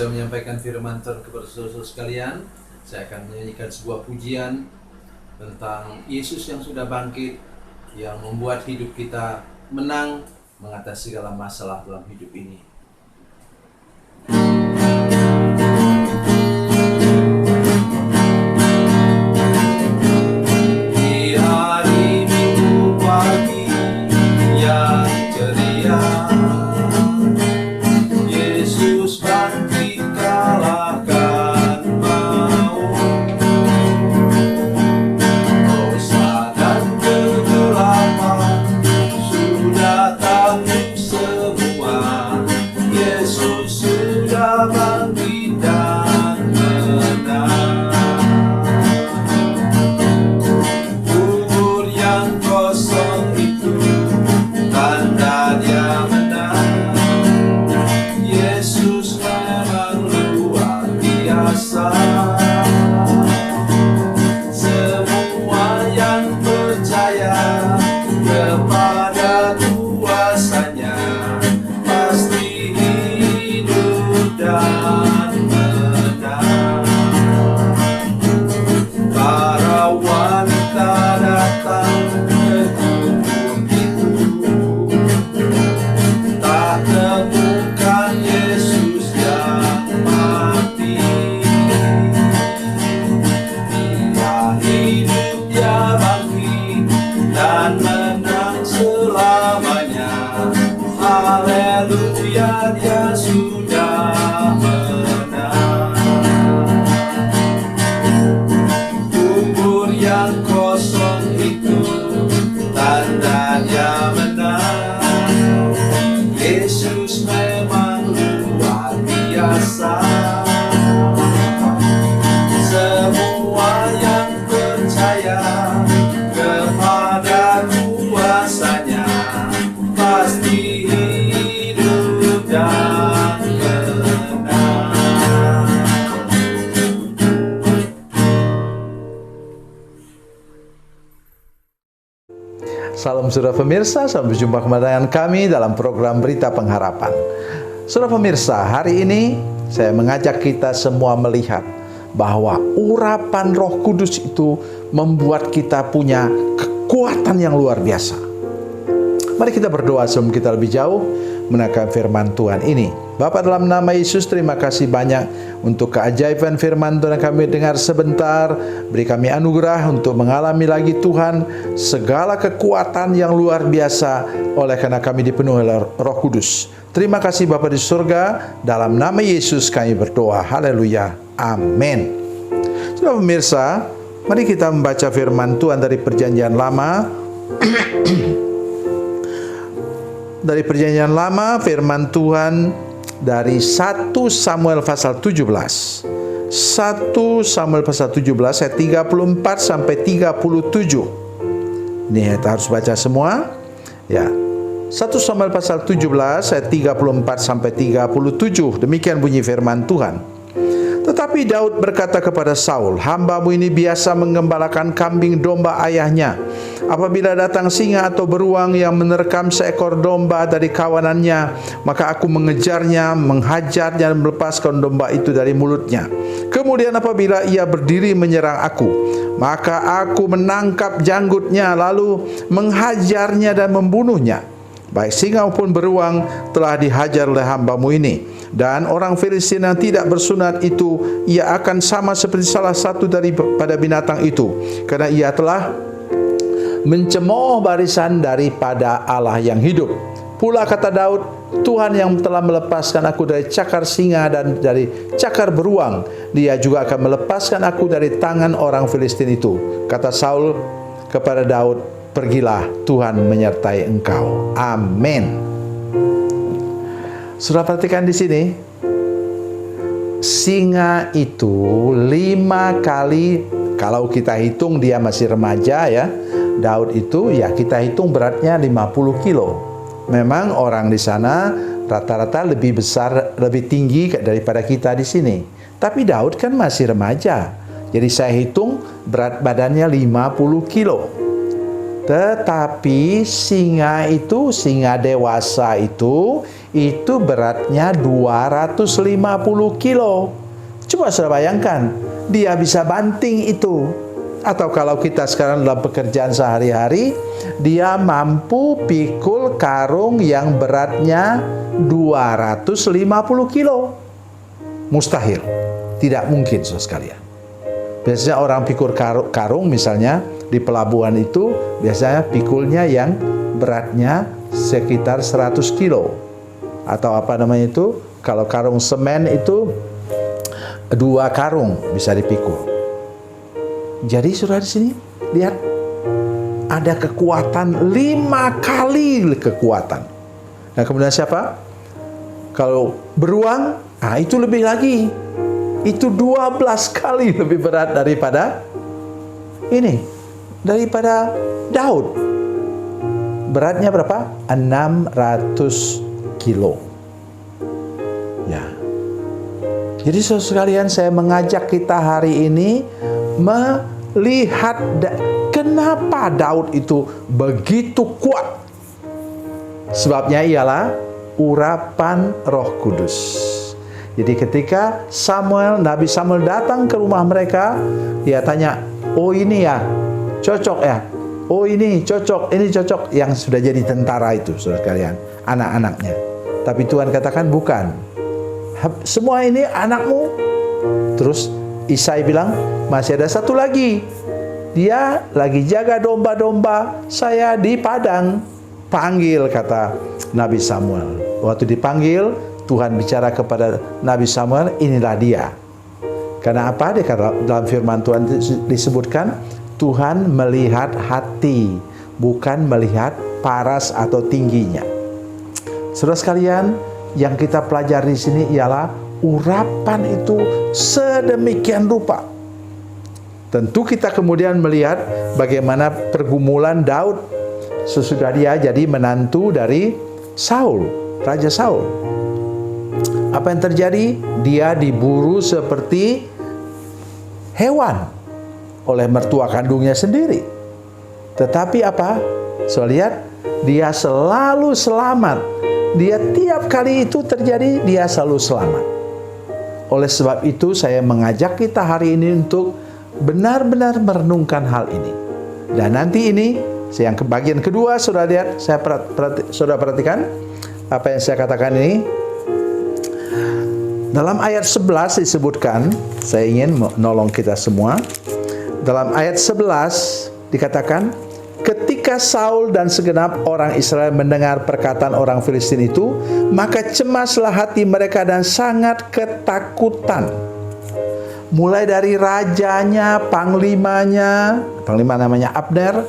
saya menyampaikan firman Tuhan kepada saudara-saudara sekalian, saya akan menyanyikan sebuah pujian tentang Yesus yang sudah bangkit, yang membuat hidup kita menang mengatasi segala masalah dalam hidup ini. Di hari Minggu pagi yang ceria, Yesus bangkit kalahkan maut. Dosa dan kegelapan sudah takluk semua. Yesus sudah bangkit dan menang. Kubur yang kosong itu tanda Dia menang. Yesus memang luar biasa. Semua yang percaya kepada kuasa-Nya pasti hidup dan menang. Para wanita datang ke kubur itu, tak temukan Yesus yang mati. Dia hidup, Dia bangkit dan menang selamanya. Haleluya, Dia sudah menang. Kubur yang kosong itu tanda Dia menang. Yesus memang luar biasa. Semua yang percaya kepada kuasa-Nya pasti hidup dan menang. Salam saudara pemirsa, sampai jumpa kembali dengan kami dalam program Berita Pengharapan. Saudara pemirsa, hari ini saya mengajak kita semua melihat bahwa urapan Roh Kudus itu membuat kita punya kekuatan yang luar biasa. Mari kita berdoa sebelum kita lebih jauh menangkap firman Tuhan ini. Bapa, dalam nama Yesus, terima kasih banyak untuk keajaiban firman Tuhan yang kami dengar sebentar. Beri kami anugerah untuk mengalami lagi Tuhan segala kekuatan yang luar biasa oleh karena kami dipenuhi oleh Roh Kudus. Terima kasih Bapa di surga, dalam nama Yesus kami berdoa. Haleluya. Amin. Saudara pemirsa, mari kita membaca firman Tuhan dari Perjanjian Lama. Dari Perjanjian Lama, firman Tuhan dari 1 Samuel pasal 17. 1 Samuel pasal 17 ayat 34 sampai 37. Ini kita harus baca semua. Ya. 1 Samuel pasal 17 ayat 34 sampai 37. Demikian bunyi firman Tuhan. Tetapi Daud berkata kepada Saul, "Hamba-Mu ini biasa mengembalakan kambing domba ayahnya. Apabila datang singa atau beruang yang menerkam seekor domba dari kawanannya, maka aku mengejarnya, menghajarnya dan melepaskan domba itu dari mulutnya. Kemudian apabila ia berdiri menyerang aku, maka aku menangkap janggutnya lalu menghajarnya dan membunuhnya. Baik singa maupun beruang telah dihajar oleh hamba-Mu ini. Dan orang Filistin yang tidak bersunat itu, ia akan sama seperti salah satu daripada binatang itu, karena ia telah mencemooh barisan daripada Allah yang hidup. Pula kata Daud, Tuhan yang telah melepaskan aku dari cakar singa dan dari cakar beruang, Dia juga akan melepaskan aku dari tangan orang Filistin itu." Kata Saul kepada Daud, "Pergilah, Tuhan menyertai engkau." Amin. Sudah perhatikan di sini, singa itu 5 kali, kalau kita hitung dia masih remaja ya, Daud itu ya kita hitung beratnya 50 kilo. Memang orang di sana rata-rata lebih besar, lebih tinggi daripada kita di sini. Tapi Daud kan masih remaja. Jadi saya hitung berat badannya 50 kilo. Tetapi singa itu, singa dewasa itu beratnya 250 kilo. Coba saudara bayangkan, dia bisa banting itu. Atau kalau kita sekarang dalam pekerjaan sehari-hari, dia mampu pikul karung yang beratnya 250 kilo. Mustahil, tidak mungkin saudara sekalian. Biasanya orang pikul karung misalnya di pelabuhan itu, biasanya pikulnya yang beratnya sekitar 100 kilo. Atau apa namanya itu, kalau karung semen itu 2 karung bisa dipikul. Jadi saudara di sini lihat, ada kekuatan 5 kali kekuatan. Nah kemudian siapa? Kalau beruang, itu lebih lagi. Itu 12 kali lebih berat daripada ini, daripada Daud. Beratnya berapa? 600 kilo. Ya. Jadi saudara sekalian, saya mengajak kita hari ini melihat kenapa Daud itu begitu kuat. Sebabnya ialah urapan Roh Kudus. Jadi ketika Nabi Samuel datang ke rumah mereka, dia tanya, "Oh ini ya, cocok ya? Oh ini cocok, ini cocok." Yang sudah jadi tentara itu, saudara sekalian, anak-anaknya. Tapi Tuhan katakan, "Bukan. Semua ini anakmu." Terus Isai bilang, "Masih ada satu lagi. Dia lagi jaga domba-domba saya di padang." "Panggil," kata Nabi Samuel. Waktu dipanggil, Tuhan bicara kepada Nabi Samuel, "Inilah dia." Karena apa? Dalam firman Tuhan disebutkan, Tuhan melihat hati, bukan melihat paras atau tingginya. Saudara sekalian, yang kita pelajari di sini ialah urapan itu sedemikian rupa. Tentu kita kemudian melihat bagaimana pergumulan Daud sesudah dia jadi menantu dari Saul, Raja Saul. Apa yang terjadi? Dia diburu seperti hewan oleh mertua kandungnya sendiri. Tetapi apa? Saya lihat dia selalu selamat. Dia tiap kali itu terjadi, dia selalu selamat. Oleh sebab itu saya mengajak kita hari ini untuk benar-benar merenungkan hal ini. Dan nanti ini, yang bagian kedua, saudara lihat, saudara perhatikan apa yang saya katakan ini. Dalam ayat 11 disebutkan, saya ingin menolong kita semua. Dalam ayat 11 dikatakan, ketika Saul dan segenap orang Israel mendengar perkataan orang Filistin itu, maka cemaslah hati mereka dan sangat ketakutan. Mulai dari rajanya, panglima namanya Abner,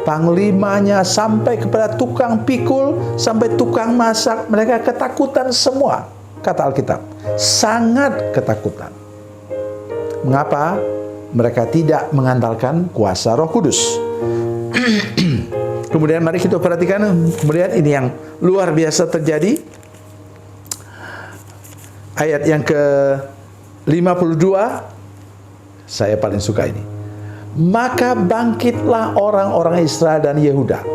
panglimanya, sampai kepada tukang pikul, sampai tukang masak, mereka ketakutan semua, kata Alkitab. Sangat ketakutan. Mengapa? Mereka tidak mengandalkan kuasa Roh Kudus. Kemudian mari kita perhatikan, kemudian ini yang luar biasa terjadi. Ayat yang ke-52, saya paling suka ini. Maka bangkitlah orang-orang Israel dan Yehuda.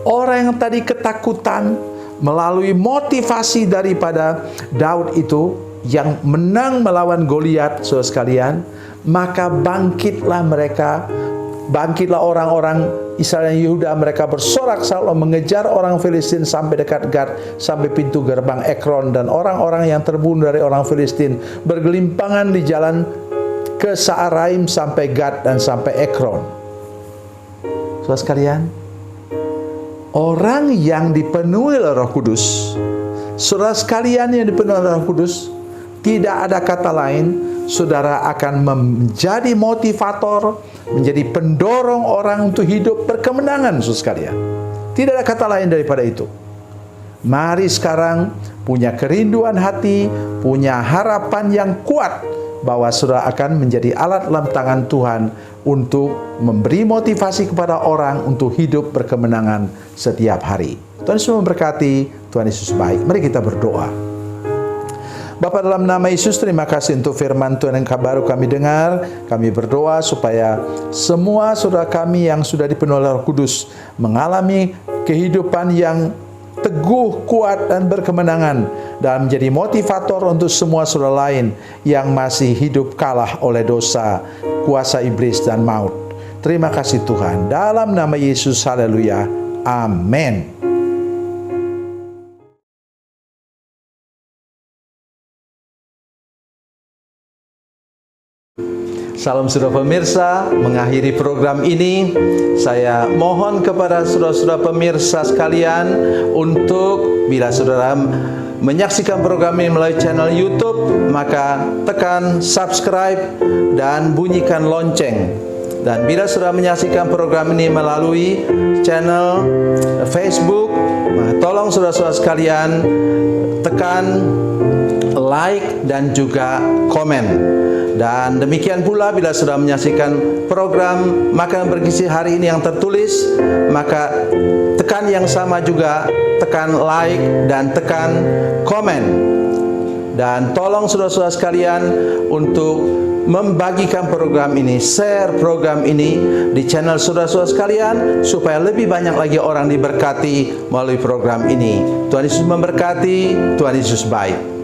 Orang yang tadi ketakutan, melalui motivasi daripada Daud itu, yang menang melawan Goliat, saudara sekalian, maka bangkitlah mereka, bangkitlah orang-orang Israel dan Yehuda, mereka bersorak-sorak mengejar orang Filistin sampai dekat Gad, sampai pintu gerbang Ekron, dan orang-orang yang terbunuh dari orang Filistin bergelimpangan di jalan ke Saaraim sampai Gad dan sampai Ekron. Saudara sekalian, orang yang dipenuhi oleh Roh Kudus, saudara sekalian yang dipenuhi oleh Roh Kudus, tidak ada kata lain, saudara akan menjadi motivator, menjadi pendorong orang untuk hidup berkemenangan, saudara sekalian. Tidak ada kata lain daripada itu. Mari sekarang punya kerinduan hati, punya harapan yang kuat bahwa saudara akan menjadi alat dalam tangan Tuhan untuk memberi motivasi kepada orang untuk hidup berkemenangan setiap hari. Tuhan Yesus memberkati, Tuhan Yesus baik. Mari kita berdoa. Bapa, dalam nama Yesus, terima kasih untuk firman Tuhan yang baru kami dengar. Kami berdoa supaya semua saudara kami yang sudah dipenuhi oleh Roh Kudus mengalami kehidupan yang teguh, kuat, dan berkemenangan, dan menjadi motivator untuk semua saudara lain yang masih hidup kalah oleh dosa, kuasa iblis, dan maut. Terima kasih Tuhan. Dalam nama Yesus, haleluya. Amin. Salam saudara pemirsa, mengakhiri program ini, saya mohon kepada saudara-saudara pemirsa sekalian untuk bila saudara menyaksikan program ini melalui channel YouTube, maka tekan subscribe dan bunyikan lonceng. Dan bila saudara menyaksikan program ini melalui channel Facebook, tolong saudara-saudara sekalian tekan like dan juga komen. Dan demikian pula bila sudah menyaksikan program Makanan Bergizi hari ini yang tertulis, maka tekan yang sama juga, tekan like dan tekan komen. Dan tolong saudara-saudara sekalian untuk membagikan program ini, share program ini di channel saudara-saudara sekalian, supaya lebih banyak lagi orang diberkati melalui program ini. Tuhan Yesus memberkati, Tuhan Yesus baik.